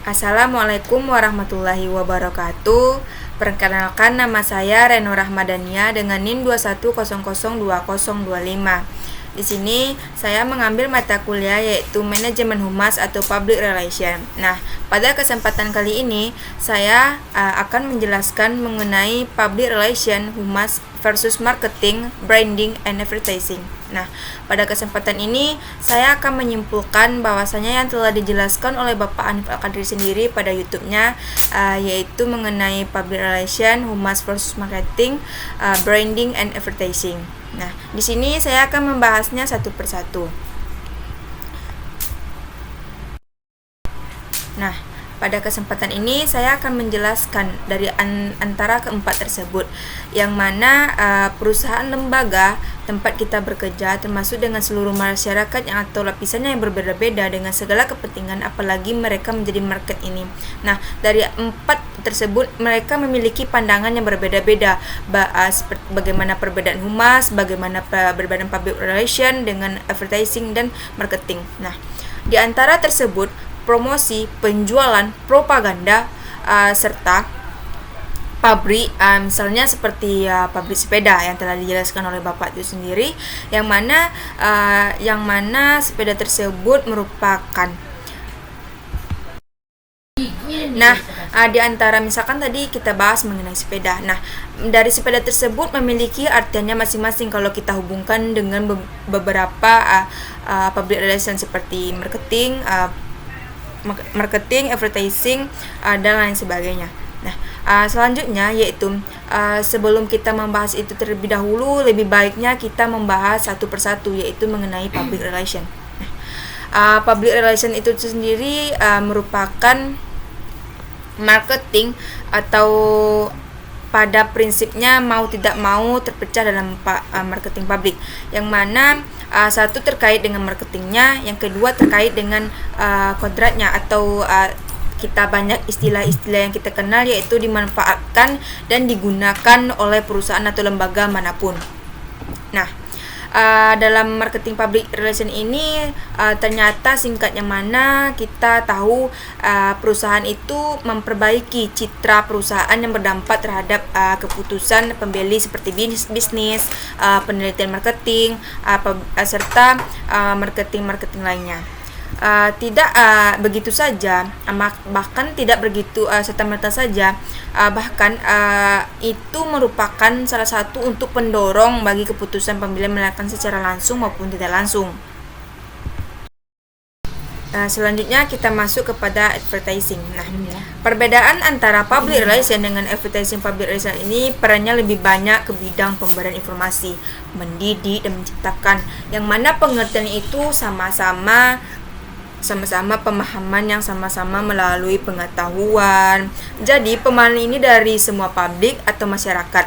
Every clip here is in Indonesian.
Assalamualaikum warahmatullahi wabarakatuh. Perkenalkan, nama saya Reno Rahmadania dengan NIM 21002025. Di sini saya mengambil mata kuliah yaitu Manajemen Humas atau Public Relation. Nah, pada kesempatan kali ini saya akan menjelaskan mengenai Public Relation, Humas versus Marketing, Branding, and Advertising. Nah, pada kesempatan ini saya akan menyimpulkan bahwasanya yang telah dijelaskan oleh Bapak Hanif Al-Qadri sendiri pada YouTube-nya yaitu mengenai Public Relation, Humas versus Marketing, Branding, and Advertising. Nah, di sini saya akan membahasnya satu persatu. Nah, pada kesempatan ini saya akan menjelaskan dari antara keempat tersebut, yang mana perusahaan lembaga tempat kita bekerja termasuk dengan seluruh masyarakat yang atau lapisannya yang berbeda-beda dengan segala kepentingan, apalagi mereka menjadi market ini. Nah, dari empat tersebut mereka memiliki pandangan yang berbeda-beda, bagaimana perbedaan humas, bagaimana perbedaan public relation dengan advertising dan marketing. Nah, di antara tersebut promosi, penjualan, propaganda, serta pabrik, misalnya seperti pabrik sepeda yang telah dijelaskan oleh Bapak itu sendiri, yang mana sepeda tersebut merupakan. Nah, di antara misalkan tadi kita bahas mengenai sepeda. Nah, dari sepeda tersebut memiliki artiannya masing-masing kalau kita hubungkan dengan beberapa public relation seperti marketing, advertising, dan lain sebagainya. Nah, selanjutnya yaitu sebelum kita membahas itu terlebih dahulu, lebih baiknya kita membahas satu persatu yaitu mengenai public relation. Nah, public relation itu sendiri merupakan marketing atau pada prinsipnya mau tidak mau terpecah dalam marketing publik, yang mana satu terkait dengan marketingnya, yang kedua terkait dengan kontraknya atau kita banyak istilah-istilah yang kita kenal yaitu dimanfaatkan dan digunakan oleh perusahaan atau lembaga manapun. Nah, dalam marketing public relation ini ternyata singkatnya mana kita tahu perusahaan itu memperbaiki citra perusahaan yang berdampak terhadap keputusan pembeli seperti bisnis, penelitian marketing, serta marketing lainnya. Tidak begitu saja, bahkan tidak begitu serta-merta saja, bahkan itu merupakan salah satu untuk pendorong bagi keputusan pembelian melakukan secara langsung maupun tidak langsung. Selanjutnya kita masuk kepada advertising. Nah, perbedaan antara public relation dengan advertising public relation ini perannya lebih banyak ke bidang pemberian informasi, mendidik dan menciptakan, yang mana pengertian itu sama-sama pemahaman yang sama-sama melalui pengetahuan. Jadi pemahaman ini dari semua publik atau masyarakat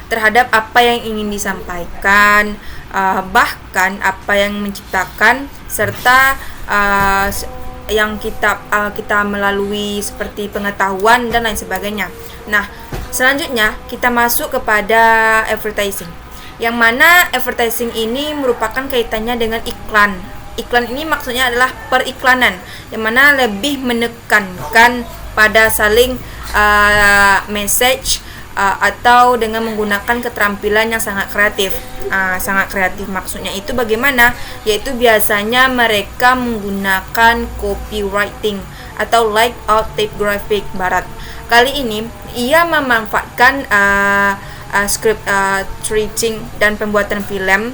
terhadap apa yang ingin disampaikan, bahkan apa yang menciptakan, serta yang kita melalui seperti pengetahuan dan lain sebagainya. Nah, selanjutnya kita masuk kepada advertising, yang mana advertising ini merupakan kaitannya dengan iklan. Iklan ini maksudnya adalah periklanan, yang mana lebih menekankan pada saling message atau dengan menggunakan keterampilan yang sangat kreatif. Sangat kreatif maksudnya itu bagaimana? Yaitu biasanya mereka menggunakan copywriting atau layout typographic barat. Kali ini ia memanfaatkan script writing dan pembuatan film.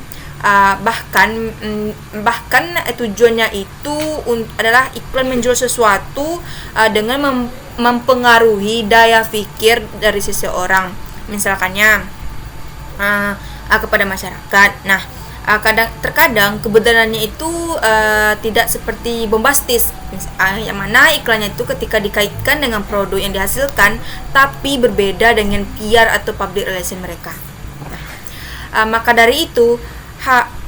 Bahkan tujuannya itu adalah iklan menjual sesuatu dengan mempengaruhi daya pikir dari seseorang, misalkannya kepada masyarakat. Nah, terkadang kebenarannya itu tidak seperti bombastis, yang mana iklannya itu ketika dikaitkan dengan produk yang dihasilkan tapi berbeda dengan PR atau public relation mereka. Maka dari itu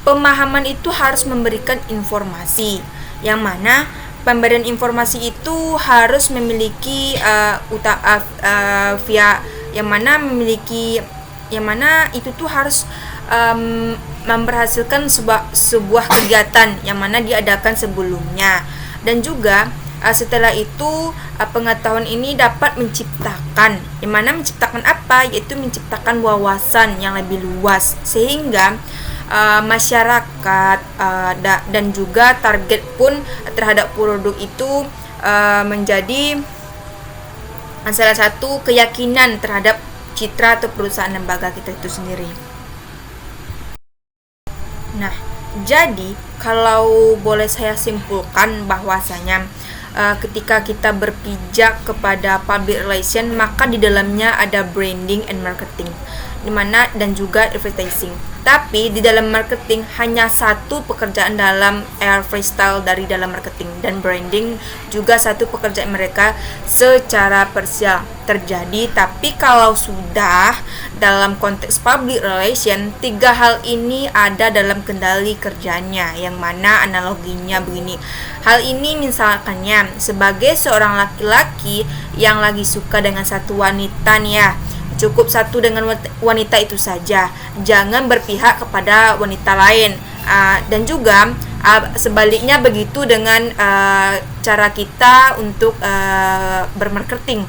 pemahaman itu harus memberikan informasi, yang mana pemberian informasi itu harus memiliki yang mana itu tuh harus memberhasilkan sebuah kegiatan yang mana diadakan sebelumnya, dan juga Setelah itu pengetahuan ini dapat menciptakan, yang mana menciptakan apa? Yaitu menciptakan wawasan yang lebih luas, sehingga masyarakat dan juga target pun terhadap produk itu menjadi salah satu keyakinan terhadap citra atau perusahaan lembaga kita itu sendiri. Nah, jadi kalau boleh saya simpulkan bahwasanya ketika kita berpijak kepada public relation, maka di dalamnya ada branding and marketing, dimana dan juga advertising. Tapi di dalam marketing hanya satu pekerjaan dalam air freestyle dari dalam marketing, dan branding juga satu pekerjaan mereka secara parsial terjadi. Tapi kalau sudah dalam konteks public relation, tiga hal ini ada dalam kendali kerjanya, yang mana analoginya begini. Hal ini misalkannya sebagai seorang laki-laki yang lagi suka dengan satu wanita nih ya, cukup satu dengan wanita itu saja, jangan berpihak kepada wanita lain. Dan juga sebaliknya begitu dengan cara kita untuk bermarketing.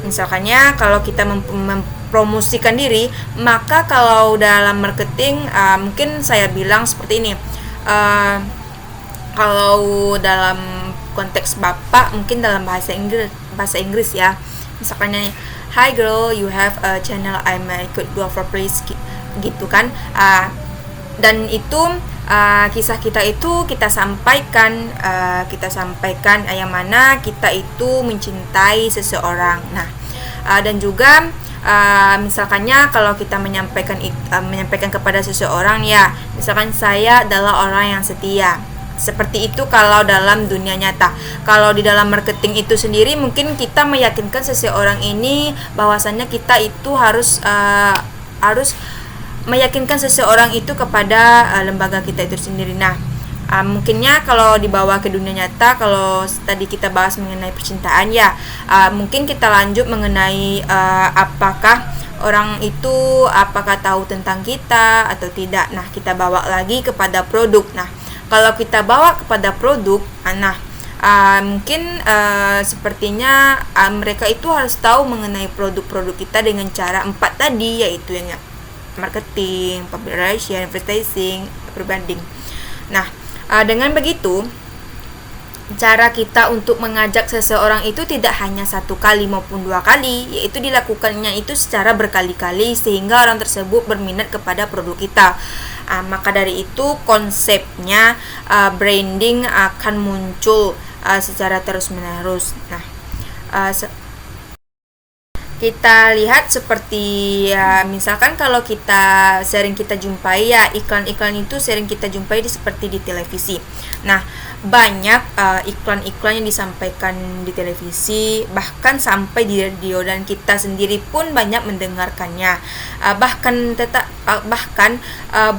Misalkannya kalau kita mempromosikan diri, maka kalau dalam marketing mungkin saya bilang seperti ini. Kalau dalam konteks bapak, mungkin dalam bahasa Inggris ya, misalkannya nih, "Hi girl, you have a channel, I could do for please," gitu kan. Dan itu kisah kita itu kita sampaikan yang mana kita itu mencintai seseorang. Nah, dan juga misalkannya kalau kita menyampaikan kepada seseorang ya, misalkan saya adalah orang yang setia. Seperti itu kalau dalam dunia nyata. Kalau di dalam marketing itu sendiri, mungkin kita meyakinkan seseorang ini bahwasannya kita itu harus meyakinkan seseorang itu kepada lembaga kita itu sendiri. Nah, mungkinnya kalau dibawa ke dunia nyata, kalau tadi kita bahas mengenai percintaan ya, mungkin kita lanjut mengenai apakah orang itu apakah tahu tentang kita atau tidak. Nah, kita bawa lagi kepada produk. Nah, kalau kita bawa kepada produk, mungkin sepertinya mereka itu harus tahu mengenai produk-produk kita dengan cara 4 tadi, yaitu yang marketing, public relation, advertising, branding. Nah, dengan begitu, cara kita untuk mengajak seseorang itu tidak hanya 1 kali maupun 2 kali, yaitu dilakukannya itu secara berkali-kali sehingga orang tersebut berminat kepada produk kita. Maka dari itu konsepnya branding akan muncul secara terus-menerus. Nah, kita lihat seperti misalkan kalau kita sering kita jumpai ya, iklan-iklan itu sering kita jumpai seperti di televisi. Nah, banyak iklan-iklan yang disampaikan di televisi, bahkan sampai di radio, dan kita sendiri pun banyak mendengarkannya. Bahkan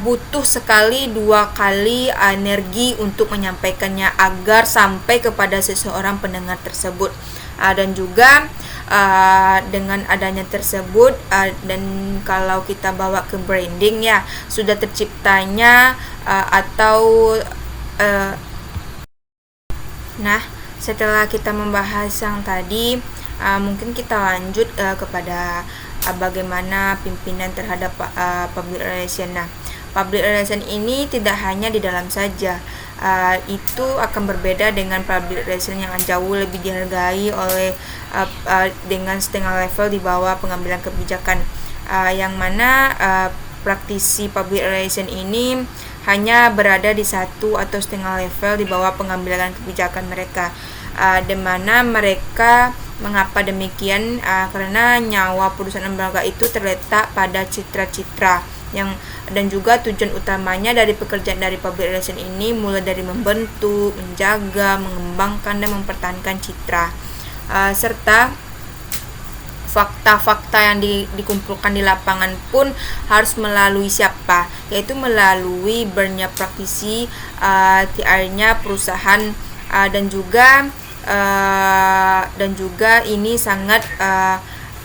butuh sekali 2 kali energi untuk menyampaikannya agar sampai kepada seseorang pendengar tersebut. Dan juga dengan adanya tersebut, dan kalau kita bawa ke branding ya, sudah terciptanya nah, setelah kita membahas yang tadi, mungkin kita lanjut kepada bagaimana pimpinan terhadap public relation. Nah, public relation ini tidak hanya di dalam saja, itu akan berbeda dengan public relation yang jauh lebih dihargai oleh dengan setengah level di bawah pengambilan kebijakan, yang mana praktisi public relation ini hanya berada di 1 atau setengah level di bawah pengambilan kebijakan mereka. Di mana mereka mengapa demikian? Karena nyawa perusahaan lembaga itu terletak pada citra-citra dan juga tujuan utamanya dari pekerjaan dari public relation ini mulai dari membentuk, menjaga, mengembangkan dan mempertahankan citra, serta fakta-fakta yang dikumpulkan di lapangan pun harus melalui siapa? Yaitu melalui banyak praktisi, TR-nya perusahaan, dan juga ini sangat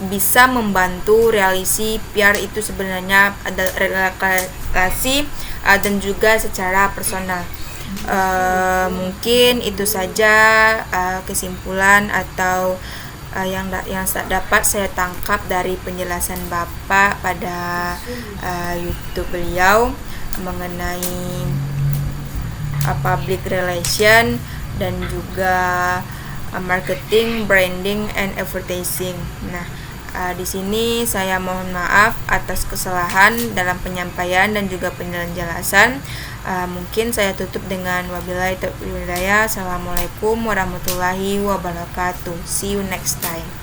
bisa membantu realisasi PR itu sebenarnya ada relasi dan juga secara personal. Mungkin itu saja kesimpulan atau yang dapat saya tangkap dari penjelasan Bapak pada YouTube beliau mengenai public relation dan juga marketing, branding, and advertising. Nah, di sini saya mohon maaf atas kesalahan dalam penyampaian dan juga penjelasan. Mungkin saya tutup dengan wabillahi taufiq wal hidayah. Assalamualaikum warahmatullahi wabarakatuh. See you next time.